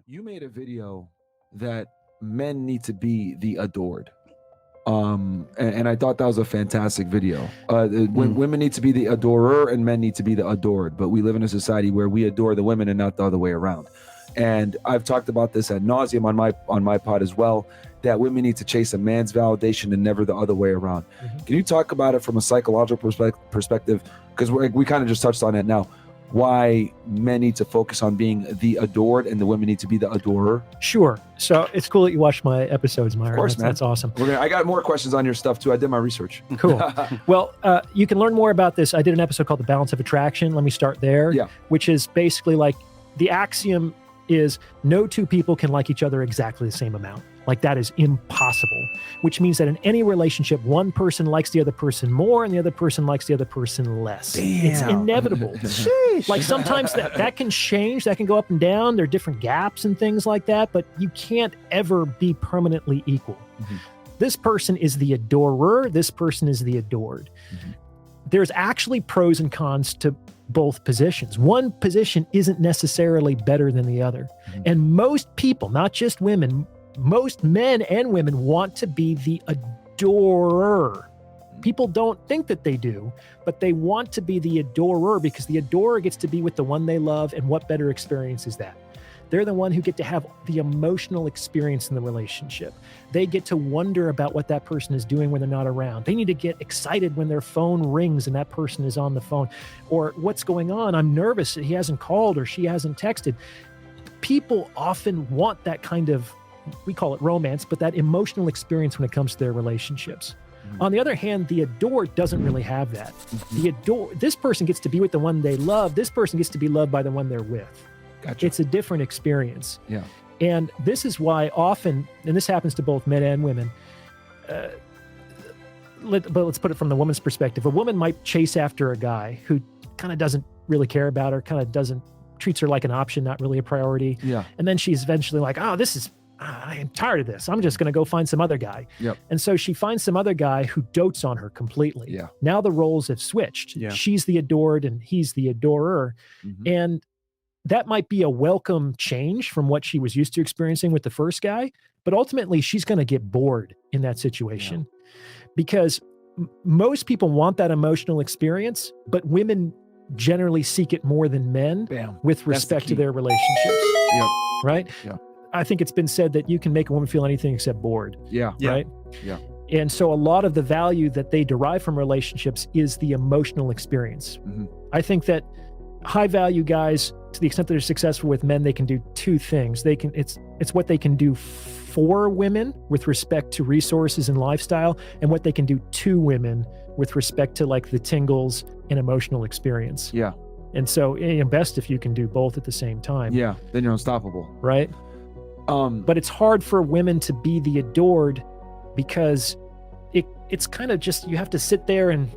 You made a video that men need to be the adored. And I thought that was a fantastic video. When women need to be the adorer and men need to be the adored, but we live in a society where we adore the women and not the other way around. And I've talked about this ad nauseum on my pod as well, that women need to chase a man's validation and never the other way around. Can you talk about it from a psychological perspective? Because we kind of just touched on it now. Why men need to focus on being the adored and the women need to be the adorer? Sure. So it's cool that you watched my episodes, Myron. Of course, man. That's awesome. I got more questions on your stuff too. I did my research. Cool. Well, you can learn more about this. I did an episode called The Balance of Attraction. Let me start there. Yeah. Which is basically like the axiom is no two people can like each other exactly the same amount. Like that is impossible, which means that in any relationship, one person likes the other person more and the other person likes the other person less. Damn. It's inevitable. Like sometimes that can change, that can go up and down. There are different gaps and things like that, but you can't ever be permanently equal. This person is the adorer. This person is the adored. There's actually pros and cons to both positions. One position isn't necessarily better than the other. And most people, not just women, most men and women want to be the adorer. People don't think that they do, but they want to be the adorer because the adorer gets to be with the one they love, and what better experience is that? They're the one who get to have the emotional experience in the relationship. They get to wonder about what that person is doing when they're not around. They need to get excited when their phone rings and that person is on the phone. Or what's going on? I'm nervous that he hasn't called or she hasn't texted. People often want that kind of, we call it romance, but that emotional experience when it comes to their relationships. On the other hand, the adored doesn't really have that. This person gets to be with the one they love. This person gets to be loved by the one they're with. Gotcha. It's a different experience. Yeah. And this is why often, and this happens to both men and women, but let's put it from the woman's perspective. A woman might chase after a guy who kind of doesn't really care about her, kind of treats her like an option, not really a priority. Yeah. And then she's eventually like, oh, I am tired of this. I'm just going to go find some other guy. Yep. And so she finds some other guy who dotes on her completely. Yeah. Now the roles have switched. Yeah. She's the adored and he's the adorer. And that might be a welcome change from what she was used to experiencing with the first guy, but ultimately she's going to get bored in that situation because most people want that emotional experience, but women generally seek it more than men with respect to their relationships. Yeah. Right? Yeah. I think it's been said that you can make a woman feel anything except bored. Yeah. Right? Yeah. And so a lot of the value that they derive from relationships is the emotional experience. I think that high value guys, to the extent that they're successful with men, they can do two things. It's what they can do for women with respect to resources and lifestyle, and what they can do to women with respect to like the tingles and emotional experience. Yeah. And so best if you can do both at the same time. Yeah. Then you're unstoppable. Right. But it's hard for women to be the adored because it's kind of just, you have to sit there and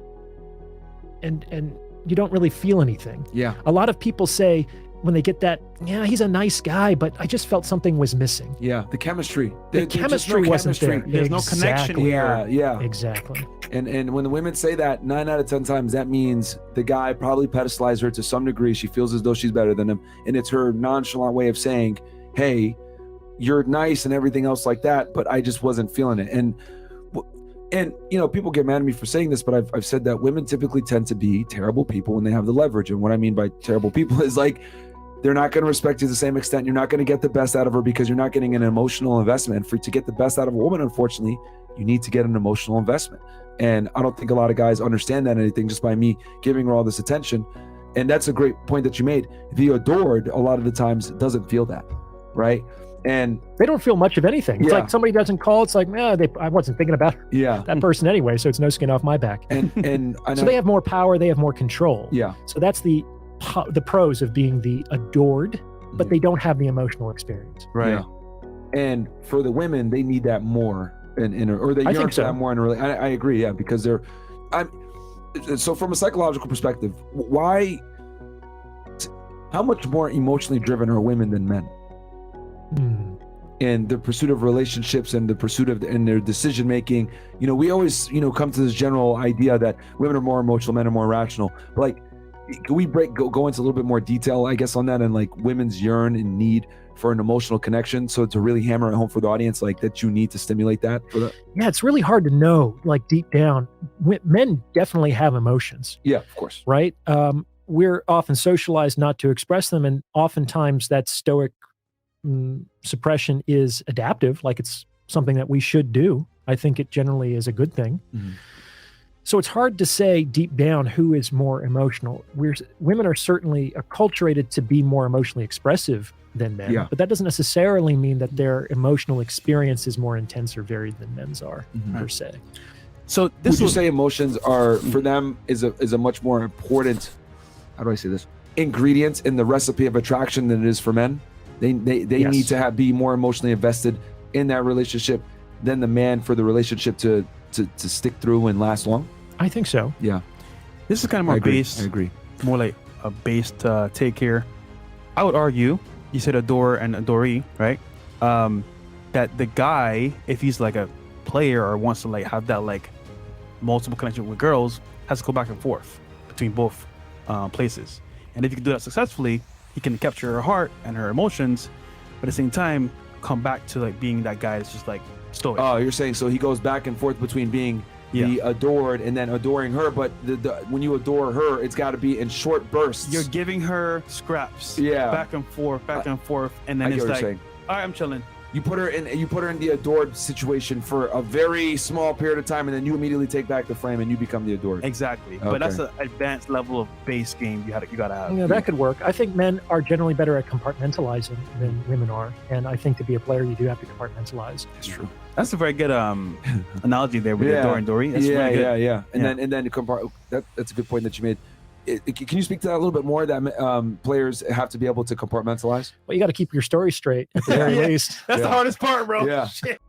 you don't really feel anything. Yeah. A lot of people say when they get that, yeah, he's a nice guy, but I just felt something was missing. Yeah. The chemistry. The chemistry wasn't there. There's no connection here. Yeah. Exactly. And when the women say that, 9 out of 10 times, that means the guy probably pedestalized her to some degree. She feels as though she's better than him. And it's her nonchalant way of saying, hey, you're nice and everything else like that, but I just wasn't feeling it. And people get mad at me for saying this, but I've said that women typically tend to be terrible people when they have the leverage. And what I mean by terrible people is like, they're not going to respect you to the same extent. You're not going to get the best out of her because you're not getting an emotional investment. And to get the best out of a woman, unfortunately, you need to get an emotional investment. And I don't think a lot of guys understand that anything just by me giving her all this attention. And that's a great point that you made. The adored, a lot of the times, doesn't feel that, right? And they don't feel much of anything. It's like somebody doesn't call. It's like, I wasn't thinking about that person anyway, so it's no skin off my back. And so they have more power. They have more control. Yeah. So that's the pros of being the adored, but they don't have the emotional experience. Right. Yeah. And for the women, they need that more, or they yearn for that more. I agree. Yeah, because so from a psychological perspective, how much more emotionally driven are women than men? And the pursuit of relationships and the pursuit of and their decision making, we always come to this general idea that women are more emotional, men are more rational. But like, can we go into a little bit more detail, I guess, on that, and like women's yearn and need for an emotional connection. So to really hammer it home for the audience, like that you need to stimulate that for that. Yeah, it's really hard to know, like deep down. Men definitely have emotions. Yeah, of course. Right? We're often socialized not to express them, and oftentimes that stoic suppression is adaptive, like it's something that we should do. I think it generally is a good thing. Mm-hmm. So it's hard to say deep down who is more emotional. Women are certainly acculturated to be more emotionally expressive than men, but that doesn't necessarily mean that their emotional experience is more intense or varied than men's are, per se. So would you say emotions are, for them, is a much more important, how do I say this, ingredient in the recipe of attraction than it is for men? They need to be more emotionally invested in that relationship than the man for the relationship to stick through and last long? I think so. Yeah. This is kind of more based. I agree. More like a based take here. I would argue, you said adore and adoree, right? That the guy, if he's like a player or wants to like have that like multiple connection with girls, has to go back and forth between both places. And if you can do that successfully, he can capture her heart and her emotions, but at the same time, come back to like being that guy that's just like stoic. Oh, you're saying so he goes back and forth between being the adored and then adoring her, but when you adore her, it's got to be in short bursts. You're giving her scraps, back and forth, and then it's like, all right, I'm chilling. You put her in the adored situation for a very small period of time, and then you immediately take back the frame and you become the adored. Exactly. Okay. But that's an advanced level of base game you gotta have. Yeah, that could work. I think men are generally better at compartmentalizing than women are, and I think to be a player, you do have to compartmentalize. That's true. That's a very good analogy there with the adore and Dory. That's really good. And then that's a good point that you made. Can you speak to that a little bit more, that players have to be able to compartmentalize? Well, you got to keep your story straight at the very least. That's the hardest part, bro. Yeah. Shit.